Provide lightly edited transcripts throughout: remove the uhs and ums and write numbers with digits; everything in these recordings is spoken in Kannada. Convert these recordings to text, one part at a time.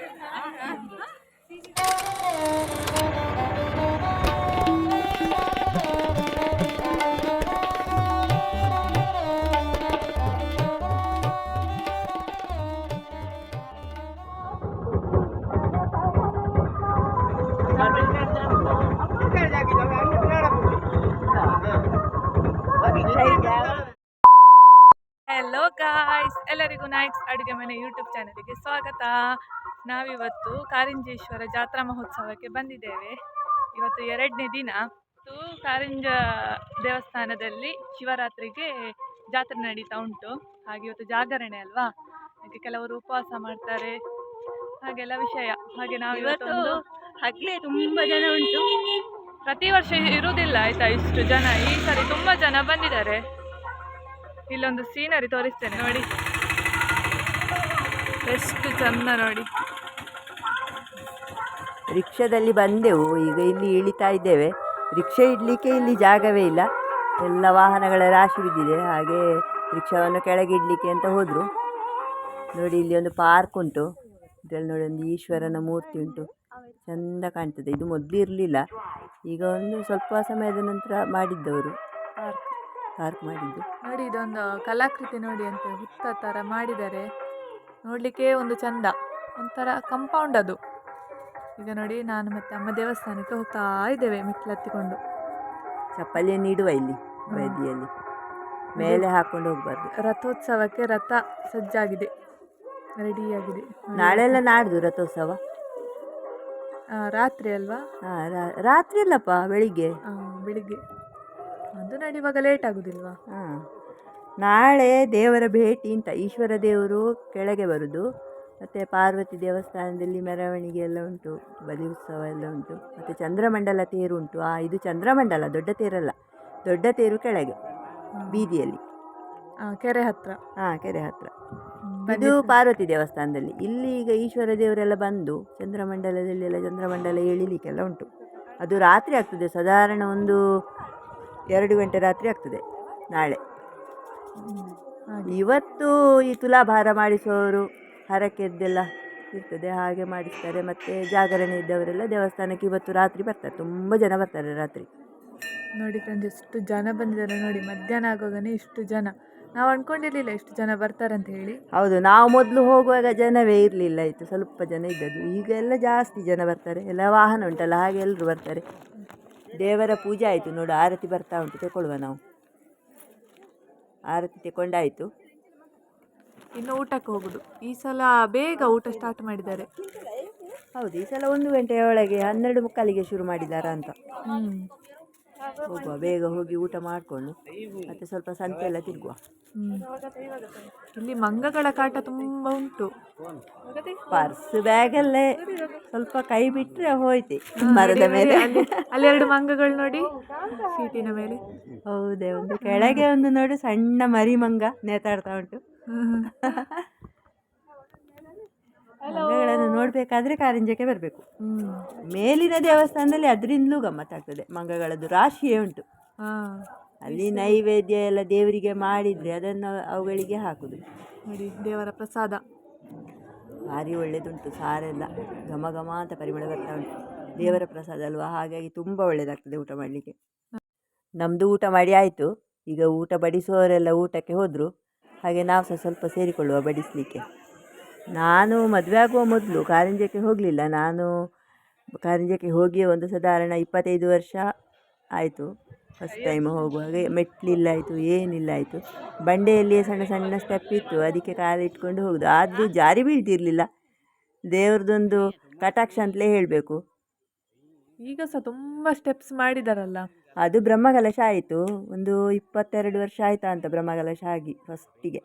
ಹಲೋ ಗಾಯ್ಸ್, ಎಲ್ಲರಿಗೂ ನೈಟ್ಸ್ ಅಡುಗೆ ಮನೆ ಯೂಟ್ಯೂಬ್ ಚಾನಲ್ಗೆ ಸ್ವಾಗತ. ನಾವಿವತ್ತು ಕಾರಿಂಜೇಶ್ವರ ಜಾತ್ರಾ ಮಹೋತ್ಸವಕ್ಕೆ ಬಂದಿದ್ದೇವೆ. ಇವತ್ತು 2ನೇ ದಿನ. ಕಾರಿಂಜ ದೇವಸ್ಥಾನದಲ್ಲಿ ಶಿವರಾತ್ರಿಗೆ ಜಾತ್ರೆ ನಡೀತಾ ಉಂಟು. ಹಾಗೆ ಇವತ್ತು ಜಾಗರಣೆ ಅಲ್ವಾ, ಹಾಗೆ ಕೆಲವರು ಉಪವಾಸ ಮಾಡ್ತಾರೆ, ಹಾಗೆಲ್ಲ ವಿಷಯ. ಹಾಗೆ ನಾವು ಇವತ್ತು ಹಗ್ಲೆ ತುಂಬಾ ಜನ ಉಂಟು. ಪ್ರತಿ ವರ್ಷ ಇರುವುದಿಲ್ಲ ಆಯ್ತಾ ಇಷ್ಟು ಜನ, ಈ ಸರಿ ತುಂಬಾ ಜನ ಬಂದಿದ್ದಾರೆ. ಇಲ್ಲೊಂದು ಸೀನರಿ ತೋರಿಸ್ತೇನೆ ನೋಡಿ, ಎಷ್ಟು ಚಂದ ನೋಡಿ. ರಿಕ್ಷಾದಲ್ಲಿ ಬಂದೆವು, ಈಗ ಇಲ್ಲಿ ಇಳಿತಾ ಇದ್ದೇವೆ. ರಿಕ್ಷಾ ಇಡಲಿಕ್ಕೆ ಇಲ್ಲಿ ಜಾಗವೇ ಇಲ್ಲ, ಎಲ್ಲ ವಾಹನಗಳ ರಾಶಿ ಬಿದ್ದಿದೆ. ಹಾಗೆ ರಿಕ್ಷಾವನ್ನು ಕೆಳಗೆ ಇಡಲಿಕ್ಕೆ ಅಂತ ಹೋದರು. ನೋಡಿ, ಇಲ್ಲಿ ಒಂದು ಪಾರ್ಕ್ ಉಂಟು. ಇದರಲ್ಲಿ ನೋಡಿ ಒಂದು ಈಶ್ವರನ ಮೂರ್ತಿ ಉಂಟು, ಚೆಂದ ಕಾಣ್ತದೆ. ಇದು ಮೊದಲು ಇರಲಿಲ್ಲ, ಈಗ ಒಂದು ಸ್ವಲ್ಪ ಸಮಯದ ನಂತರ ಮಾಡಿದ್ದವರು ಪಾರ್ಕ್ ಮಾಡಿದ್ದು. ನೋಡಿ, ಇದೊಂದು ಕಲಾಕೃತಿ ನೋಡಿ, ಅಂತ ಹುತ್ತ ಥರ ಮಾಡಿದ್ದಾರೆ. ನೋಡಲಿಕ್ಕೆ ಒಂದು ಚಂದ, ಒಂಥರ ಕಂಪೌಂಡ್ ಅದು. ಈಗ ನೋಡಿ, ನಾನು ಮತ್ತು ಅಮ್ಮ ದೇವಸ್ಥಾನಕ್ಕೆ ಹೋಗ್ತಾ ಇದ್ದೇವೆ ಮೆಟ್ಲತ್ತಿಕೊಂಡು. ಚಪ್ಪಲಿಯನ್ನು ಇಡುವ ಇಲ್ಲಿ ಬದಿಯಲ್ಲಿ, ಮೇಲೆ ಹಾಕೊಂಡು ಹೋಗ್ಬಾರ್ದು. ರಥೋತ್ಸವಕ್ಕೆ ರಥ ಸಜ್ಜಾಗಿದೆ, ರೆಡಿಯಾಗಿದೆ. ನಾಳೆಲ್ಲ ನಾಡ್ದು ರಥೋತ್ಸವ. ರಾತ್ರಿ ಅಲ್ವಾ? ರಾತ್ರಿ ಅಲ್ಲಪ್ಪ, ಬೆಳಿಗ್ಗೆ. ಬೆಳಿಗ್ಗೆ ಅದು ನಡೆಯುವಾಗ ಲೇಟ್ ಆಗುದಿಲ್ವಾ? ನಾಳೆ ದೇವರ ಭೇಟಿ ಅಂತ. ಈಶ್ವರ ದೇವರು ಕೆಳಗೆ ಬರುದು, ಮತ್ತು ಪಾರ್ವತಿ ದೇವಸ್ಥಾನದಲ್ಲಿ ಮೆರವಣಿಗೆ ಎಲ್ಲ ಉಂಟು, ಬಲಿ ಉತ್ಸವ ಎಲ್ಲ ಉಂಟು, ಮತ್ತು ಚಂದ್ರಮಂಡಲ ತೇರು ಉಂಟು. ಇದು ಚಂದ್ರಮಂಡಲ, ದೊಡ್ಡ ತೇರಲ್ಲ, ದೊಡ್ಡ ತೇರು ಕೆಳಗೆ ಬೀದಿಯಲ್ಲಿ, ಕೆರೆ ಹತ್ರ. ಕೆರೆ ಹತ್ರ. ಇದು ಪಾರ್ವತಿ ದೇವಸ್ಥಾನದಲ್ಲಿ. ಇಲ್ಲಿ ಈಗ ಈಶ್ವರ ದೇವರೆಲ್ಲ ಬಂದು ಚಂದ್ರಮಂಡಲದಲ್ಲಿ ಎಲ್ಲ ಚಂದ್ರಮಂಡಲ ಎಳಿಲಿಕ್ಕೆಲ್ಲ ಉಂಟು. ಅದು ರಾತ್ರಿ ಆಗ್ತದೆ, ಸಾಧಾರಣ ಒಂದು 2 ಗಂಟೆ ರಾತ್ರಿ ಆಗ್ತದೆ ನಾಳೆ. ಇವತ್ತು ಈ ತುಲಾಭಾರ ಮಾಡಿಸೋರು ಹರಕೆದ್ದೆಲ್ಲ ಇರ್ತದೆ, ಹಾಗೆ ಮಾಡಿಸ್ತಾರೆ. ಮತ್ತು ಜಾಗರಣೆ ಇದ್ದವರೆಲ್ಲ ದೇವಸ್ಥಾನಕ್ಕೆ ಇವತ್ತು ರಾತ್ರಿ ಬರ್ತಾರೆ, ತುಂಬ ಜನ ಬರ್ತಾರೆ ರಾತ್ರಿ. ನೋಡಿ ಫ್ರೆಂಡ್ಸ್, ಎಷ್ಟು ಜನ ಬಂದಿದ್ದಾರೆ ನೋಡಿ. ಮಧ್ಯಾಹ್ನ ಆಗೋಗನೇ ಇಷ್ಟು ಜನ. ನಾವು ಅಂದ್ಕೊಂಡಿರಲಿಲ್ಲ ಇಷ್ಟು ಜನ ಬರ್ತಾರಂತ ಹೇಳಿ. ಹೌದು, ನಾವು ಮೊದಲು ಹೋಗುವಾಗ ಜನವೇ ಇರಲಿಲ್ಲ, ಆಯಿತು ಸ್ವಲ್ಪ ಜನ ಇದ್ದದ್ದು. ಈಗ ಎಲ್ಲ ಜಾಸ್ತಿ ಜನ ಬರ್ತಾರೆ, ಎಲ್ಲ ವಾಹನ ಉಂಟಲ್ಲ, ಹಾಗೆ ಎಲ್ಲರೂ ಬರ್ತಾರೆ. ದೇವರ ಪೂಜೆ ಆಯಿತು ನೋಡಿ, ಆರತಿ ಬರ್ತಾ ಉಂಟು, ತಗೊಳ್ಳುವ ನಾವು. ಆರತಿ ತಗೊಂಡಾಯಿತು, ಇನ್ನು ಊಟಕ್ಕೆ ಹೋಗುದು. ಈ ಸಲ ಬೇಗ ಊಟ ಸ್ಟಾರ್ಟ್ ಮಾಡಿದ್ದಾರೆ. ಹೌದು, ಈ ಸಲ 1 ಗಂಟೆಯ ಒಳಗೆ 12:45ಗೆ ಶುರು ಮಾಡಿದ್ದಾರಾ ಅಂತ. ಹೋಗುವ, ಬೇಗ ಹೋಗಿ ಊಟ ಮಾಡಿಕೊಂಡು ಮತ್ತೆ ಸ್ವಲ್ಪ ಸಂತೆ ಎಲ್ಲ ತಿರುಗುವ. ಇಲ್ಲಿ ಮಂಗಗಳ ಕಾಟ ತುಂಬ ಉಂಟು. ಪರ್ಸ್ ಬ್ಯಾಗಲ್ಲೇ ಸ್ವಲ್ಪ ಕೈ ಬಿಟ್ಟರೆ ಹೋಯ್ತೆ ಮರದ ಮೇಲೆ. ಅಲ್ಲಿ 2 ಮಂಗಗಳು ನೋಡಿ ಸೀಟಿನ ಮೇಲೆ. ಹೌದೇ, ಒಂದು ಕೆಳಗೆ ಒಂದು ನೋಡಿ ಸಣ್ಣ ಮರಿ ಮಂಗ ನೇತಾಡ್ತಾ ಉಂಟು. ಮಂಗಗಳನ್ನು ನೋಡಬೇಕಾದ್ರೆ ಕಾರಿಂಜಕ್ಕೆ ಬರಬೇಕು. ಮೇಲಿನ ದೇವಸ್ಥಾನದಲ್ಲಿ ಅದರಿಂದಲೂ ಗಮ್ಮತ್ತಾಗ್ತದೆ, ಮಂಗಗಳದ್ದು ರಾಶಿಯೇ ಉಂಟು. ಅಲ್ಲಿ ನೈವೇದ್ಯ ಎಲ್ಲ ದೇವರಿಗೆ ಮಾಡಿದರೆ ಅದನ್ನು ಅವುಗಳಿಗೆ ಹಾಕುದು ನೋಡಿ, ದೇವರ ಪ್ರಸಾದ ಭಾರಿ ಒಳ್ಳೆಯದುಂಟು. ಸಾರೆಲ್ಲ ಘಮ ಘಮ ಅಂತ ಪರಿಮಳ ಬರ್ತಾ ಉಂಟು, ದೇವರ ಪ್ರಸಾದ ಅಲ್ವಾ, ಹಾಗಾಗಿ ತುಂಬ ಒಳ್ಳೆಯದಾಗ್ತದೆ ಊಟ ಮಾಡಲಿಕ್ಕೆ. ನಮ್ಮದು ಊಟ ಮಾಡಿ ಆಯಿತು. ಈಗ ಊಟ ಬಡಿಸುವವರೆಲ್ಲ ಊಟಕ್ಕೆ ಹೋದರು, ಹಾಗೆ ನಾವು ಸಹ ಸ್ವಲ್ಪ ಸೇರಿಕೊಳ್ಳುವ ಬಡಿಸಲಿಕ್ಕೆ. ನಾನು ಮದುವೆ ಆಗುವ ಮೊದಲು ಕಾರಿಂಜಕ್ಕೆ ಹೋಗಲಿಲ್ಲ. ನಾನು ಕಾರಿಂಜಕ್ಕೆ ಹೋಗಿ ಒಂದು ಸಾಧಾರಣ 25 ವರ್ಷ ಆಯಿತು. ಫಸ್ಟ್ ಟೈಮ್ ಹೋಗುವಾಗ ಮೆಟ್ಲಿಲ್ಲ ಆಯಿತು, ಏನಿಲ್ಲ ಆಯಿತು. ಬಂಡೆಯಲ್ಲಿಯೇ ಸಣ್ಣ ಸಣ್ಣ ಸ್ಟೆಪ್ ಇತ್ತು, ಅದಕ್ಕೆ ಕಾಲಿಟ್ಕೊಂಡು ಹೋಗುದು. ಆದರೂ ಜಾರಿ ಬೀಳ್ತಿರ್ಲಿಲ್ಲ. ದೇವ್ರದ್ದೊಂದು ಕಟಾಕ್ಷ ಅಂತಲೇ ಹೇಳಬೇಕು. ಈಗ ಸಹ ತುಂಬ ಸ್ಟೆಪ್ಸ್ ಮಾಡಿದಾರಲ್ಲ. ಅದು ಬ್ರಹ್ಮಕಲಶ ಆಯಿತು, ಒಂದು 22 ವರ್ಷ ಆಯಿತಾ ಅಂತ ಬ್ರಹ್ಮಕಲಶ ಆಗಿ ಫಸ್ಟಿಗೆ.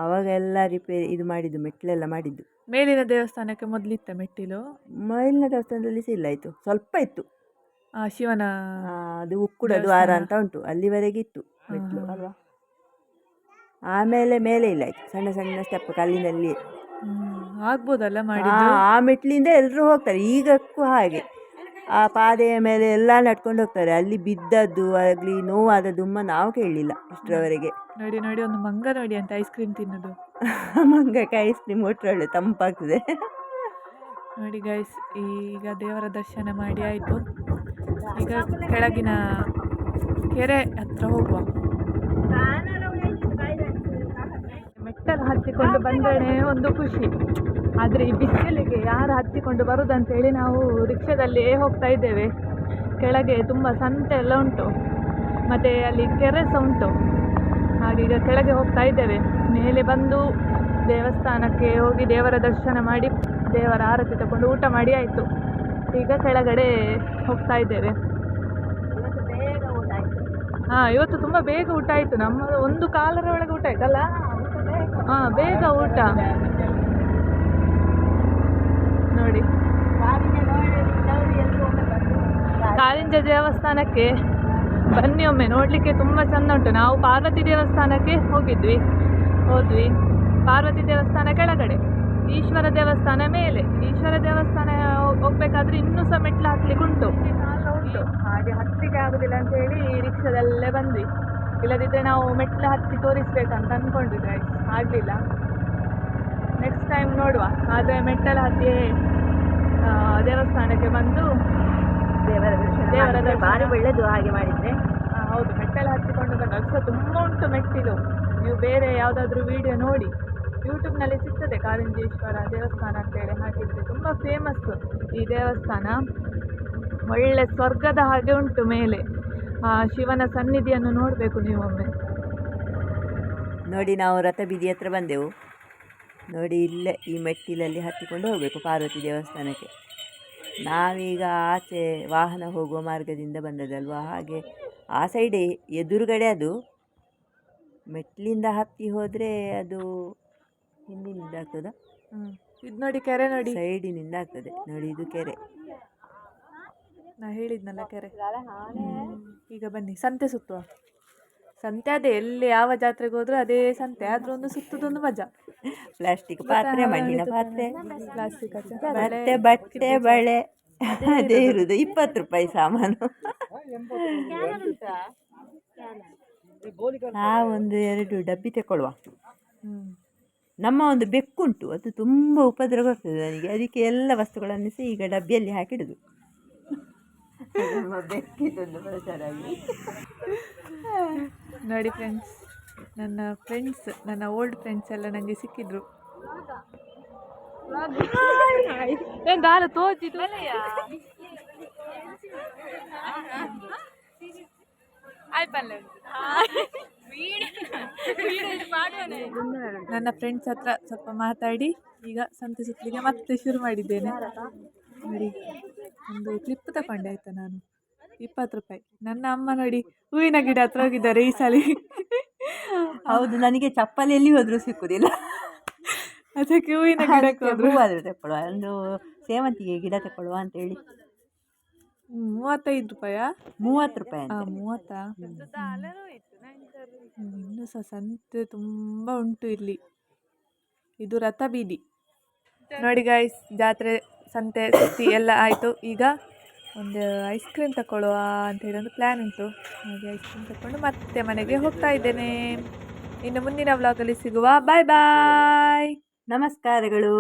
ಆವಾಗೆಲ್ಲ ರಿಪೇರಿ ಇದು ಮಾಡಿದ್ದು, ಮೆಟ್ಲೆಲ್ಲ ಮಾಡಿದ್ದು. ಮೇಲಿನ ದೇವಸ್ಥಾನಕ್ಕೆ ಮೊದಲಿತ್ತ ಮೆಟ್ಟಿಲು? ಮೇಲಿನ ದೇವಸ್ಥಾನದಲ್ಲಿ ಸಹ ಇಲ್ಲ, ಇತ್ತು ಸ್ವಲ್ಪ ಇತ್ತು. ಶಿವನ ಅದು ಉಕ್ಕುಡ ದ್ವಾರ ಅಂತ ಉಂಟು, ಅಲ್ಲಿವರೆಗೆ ಇತ್ತು ಮೆಟ್ಲು ಅಲ್ವಾ. ಆಮೇಲೆ ಮೇಲೆ ಇಲ್ಲ, ಆಯ್ತು ಸಣ್ಣ ಸಣ್ಣ ಸ್ಟೆಪ್ ಕಲ್ಲಿನಲ್ಲಿ. ಆಗ್ಬೋದಲ್ಲ ಮಾಡಿ. ಆ ಮೆಟ್ಲಿಂದ ಎಲ್ಲರೂ ಹೋಗ್ತಾರೆ ಈಗಕ್ಕೂ ಹಾಗೆ. ಆ ಪಾದೆಯ ಮೇಲೆ ಎಲ್ಲ ನಡ್ಕೊಂಡು ಹೋಗ್ತಾರೆ. ಅಲ್ಲಿ ಬಿದ್ದದ್ದು ಆಗಲಿ ನೋವಾದದ್ದು ನಾವು ಕೇಳಲಿಲ್ಲ ಇಷ್ಟರವರೆಗೆ. ನೋಡಿ ನೋಡಿ, ಒಂದು ಮಂಗ ನೋಡಿ ಅಂತ ಐಸ್ ಕ್ರೀಮ್ ತಿನ್ನೋದು. ಮಂಗಕ್ಕೆ ಐಸ್ ಕ್ರೀಮ್ ಒಟ್ಟರೆ ತಂಪಾಗ್ತದೆ. ನೋಡಿ ಗೈಸ್, ಈಗ ದೇವರ ದರ್ಶನ ಮಾಡಿ ಆಯಿತು. ಈಗ ಕೆಳಗಿನ ಕೆರೆ ಹತ್ರ ಹೋಗುವ. ಮೆಟ್ಟಲು ಹತ್ತಿಕೊಂಡು ಬಂದರೆ ಒಂದು ಖುಷಿ, ಆದರೆ ಈ ಬಿಸಿಲಿಗೆ ಯಾರು ಹತ್ತಿಕೊಂಡು ಬರುದಂತೇಳಿ ನಾವು ರಿಕ್ಷಾದಲ್ಲಿಯೇ ಹೋಗ್ತಾ ಇದ್ದೇವೆ. ಕೆಳಗೆ ತುಂಬ ಸಂತೆ ಎಲ್ಲ ಉಂಟು, ಮತ್ತು ಅಲ್ಲಿ ಕೆರೆ ಸಹ ಉಂಟು. ಹಾಗೀಗ ಕೆಳಗೆ ಹೋಗ್ತಾ ಇದ್ದೇವೆ. ಮೇಲೆ ಬಂದು ದೇವಸ್ಥಾನಕ್ಕೆ ಹೋಗಿ ದೇವರ ದರ್ಶನ ಮಾಡಿ ದೇವರ ಆರತಿ ತಗೊಂಡು ಊಟ ಮಾಡಿ ಆಯಿತು. ಈಗ ಕೆಳಗಡೆ ಹೋಗ್ತಾ ಇದ್ದೇವೆ. ಹಾಂ, ಇವತ್ತು ತುಂಬ ಬೇಗ ಊಟ ಆಯಿತು. ನಮ್ಮ 1:15 ಒಳಗೆ ಊಟ ಆಯ್ತಲ್ಲ. ಹಾಂ, ಬೇಗ ಊಟ ನೋಡಿ. ಕಾರಿಂಜ ದೇವಸ್ಥಾನಕ್ಕೆ ಬನ್ನಿ ಒಮ್ಮೆ, ನೋಡಲಿಕ್ಕೆ ತುಂಬ ಚೆಂದ ಉಂಟು. ನಾವು ಪಾರ್ವತಿ ದೇವಸ್ಥಾನಕ್ಕೆ ಹೋದ್ವಿ. ಪಾರ್ವತಿ ದೇವಸ್ಥಾನ ಕೆಳಗಡೆ, ಈಶ್ವರ ದೇವಸ್ಥಾನ ಮೇಲೆ. ಈಶ್ವರ ದೇವಸ್ಥಾನ ಹೋಗ್ಬೇಕಾದ್ರೆ ಇನ್ನೂ ಸಹ ಮೆಟ್ಲು ಹತ್ತಲಿಕ್ಕೆ ಉಂಟು. ಹಾಗೆ ಹತ್ತಲಿಕ್ಕೆ ಆಗೋದಿಲ್ಲ ಅಂತೇಳಿ ರಿಕ್ಷಾದಲ್ಲೇ ಬಂದ್ವಿ. ಇಲ್ಲದಿದ್ದರೆ ನಾವು ಮೆಟ್ಲು ಹತ್ತಿ ತೋರಿಸ್ಬೇಕಂತ ಅಂದ್ಕೊಂಡ್ವಿ ಗೈಸ್, ಆಗಲಿಲ್ಲ. ನೆಕ್ಸ್ಟ್ ಟೈಮ್ ನೋಡುವ. ಆದರೆ ಮೆಟ್ಟಲು ಹತ್ತಿ ದೇವಸ್ಥಾನಕ್ಕೆ ಬಂದು ದೇವರ ದರ್ಶನ ಭಾರಿ ಒಳ್ಳೆಯದು ಹಾಗೆ ಮಾಡಿದರೆ. ಹೌದು, ಮೆಟ್ಟಲು ಹತ್ತಿಕೊಂಡು ಬಂದು ಅದು ಸಹ ತುಂಬ ಉಂಟು ಮೆಟ್ಟಿಲು. ನೀವು ಬೇರೆ ಯಾವುದಾದ್ರೂ ವಿಡಿಯೋ ನೋಡಿ, ಯೂಟ್ಯೂಬ್ನಲ್ಲಿ ಸಿಗ್ತದೆ. ಕಾರಿಂಜೇಶ್ವರ ದೇವಸ್ಥಾನ ಅಂತೇಳಿ ಹಾಕಿದರೆ ತುಂಬ ಫೇಮಸ್ಸು ಈ ದೇವಸ್ಥಾನ. ಒಳ್ಳೆ ಸ್ವರ್ಗದ ಹಾಗೆ ಉಂಟು ಮೇಲೆ. ಆ ಶಿವನ ಸನ್ನಿಧಿಯನ್ನು ನೋಡಬೇಕು ನೀವೊಮ್ಮೆ. ನೋಡಿ, ನಾವು ರಥ ಬೀದಿ ಹತ್ರ ಬಂದೆವು ನೋಡಿ. ಇಲ್ಲೇ ಈ ಮೆಟ್ಟಿಲಲ್ಲಿ ಹತ್ತಿಕೊಂಡು ಹೋಗಬೇಕು ಪಾರ್ವತಿ ದೇವಸ್ಥಾನಕ್ಕೆ. ನಾವೀಗ ಆಚೆ ವಾಹನ ಹೋಗುವ ಮಾರ್ಗದಿಂದ ಬಂದದಲ್ವಾ, ಹಾಗೆ ಆ ಸೈಡೇ ಎದುರುಗಡೆ ಅದು. ಮೆಟ್ಲಿಂದ ಹತ್ತಿ ಹೋದರೆ ಅದು ಹಿಂದಿನಿಂದ ಆಗ್ತದ. ಇದು ನೋಡಿ, ಕೆರೆ ನೋಡಿ, ಸೈಡಿನಿಂದ ಆಗ್ತದೆ ನೋಡಿ. ಇದು ಕೆರೆ, ನಾ ಹೇಳಿದ್ನಲ್ಲ ಕೆರೆ. ಈಗ ಬನ್ನಿ, ಸಂತೆ ಸುತ್ತುವ. ಸಂತೆ ಅದೇ, ಎಲ್ಲಿ ಯಾವ ಜಾತ್ರೆಗೆ ಹೋದ್ರೂ ಅದೇ ಸಂತೆ. ಆದ್ರೂ ಒಂದು ಸುತ್ತದೊಂದು ಮಜಾ. ಪ್ಲಾಸ್ಟಿಕ್ ಪಾತ್ರೆ, ಮಣ್ಣಿನ ಪಾತ್ರೆ, ಪ್ಲಾಸ್ಟಿಕ್ ಮತ್ತೆ ಬಟ್ಟೆ ಬಳೆ ಅದೇ ಇರುವುದು. 20 ರೂಪಾಯಿ ಸಾಮಾನು. ನಾವೊಂದು 2 ಡಬ್ಬಿ ತಗೊಳ್ಳುವ. ನಮ್ಮ ಒಂದು ಬೆಕ್ಕುಂಟು, ಅದು ತುಂಬ ಉಪದ್ರವ ಬರ್ತದೆ ನನಗೆ. ಅದಕ್ಕೆ ಎಲ್ಲ ವಸ್ತುಗಳನ್ನು ಸಹ ಈಗ ಡಬ್ಬಿಯಲ್ಲಿ ಹಾಕಿಡುದು. ಬೆಕ್ಕಿದೊಂದು ಪ್ರಚಾರ ಆಗಿ. ನೋಡಿ ಫ್ರೆಂಡ್ಸ್, ನನ್ನ ಓಲ್ಡ್ ಫ್ರೆಂಡ್ಸ್ ಎಲ್ಲ ನನಗೆ ಸಿಕ್ಕಿದ್ರು. ಗಾಲ ತೋಚಿತು. ನನ್ನ ಫ್ರೆಂಡ್ಸ್ ಹತ್ರ ಸ್ವಲ್ಪ ಮಾತಾಡಿ ಈಗ ಸಂತೆ ಸುತ್ತಲಿಗೆ ಮತ್ತೆ ಶುರು ಮಾಡಿದ್ದೇನೆ. ನೋಡಿ, ಒಂದು ಕ್ಲಿಪ್ ತಗೊಂಡೆ ಆಯ್ತಾ ನಾನು, 20 ರೂಪಾಯಿ. ನನ್ನ ಅಮ್ಮ ನೋಡಿ ಹೂವಿನ ಗಿಡ ಹತ್ರ ಹೋಗಿದ್ದಾರೆ ಈ ಸಲ. ಹೌದು, ನನಗೆ ಚಪ್ಪಲಿ ಎಲ್ಲಿ ಹೋದರೂ ಸಿಕ್ಕುದಿಲ್ಲ. ಅದಕ್ಕೆ ಹೂವಿನ ಗಿಡಕ್ಕೆ ಹೋದ್ರು. ಹೂವಾದರೂ ತಗೊಳ್ಳುವ, ಒಂದು ಸೇವಂತಿಗೆ ಗಿಡ ತಗೊಳ್ಳುವ ಅಂತೇಳಿ. 35 ರೂಪಾಯಾ? 30 ರೂಪಾಯಿ ಅಂತ. 30. ಇನ್ನೂ ಸಹ ಸಂತೆ ತುಂಬ ಉಂಟು ಇಲ್ಲಿ. ಇದು ರಥ ಬೀದಿ ನೋಡಿ ಗೈಸ್. ಜಾತ್ರೆ, ಸಂತೆ ಸುತ್ತಿ ಎಲ್ಲ ಆಯಿತು. ಈಗ ಒಂದು ಐಸ್ ಕ್ರೀಮ್ ತಗೊಳ್ಳುವ ಅಂತೇಳಿ ಒಂದು ಪ್ಲ್ಯಾನ್ ಉಂಟು. ಹಾಗೆ ಐಸ್ ಕ್ರೀಮ್ ತಗೊಂಡು ಮತ್ತೆ ಮನೆಗೆ ಹೋಗ್ತಾ ಇದ್ದೇನೆ. ಇನ್ನು ಮುಂದಿನ ವ್ಲಾಗಲ್ಲಿ ಸಿಗುವ. ಬಾಯ್ ಬಾಯ್, ನಮಸ್ಕಾರಗಳು.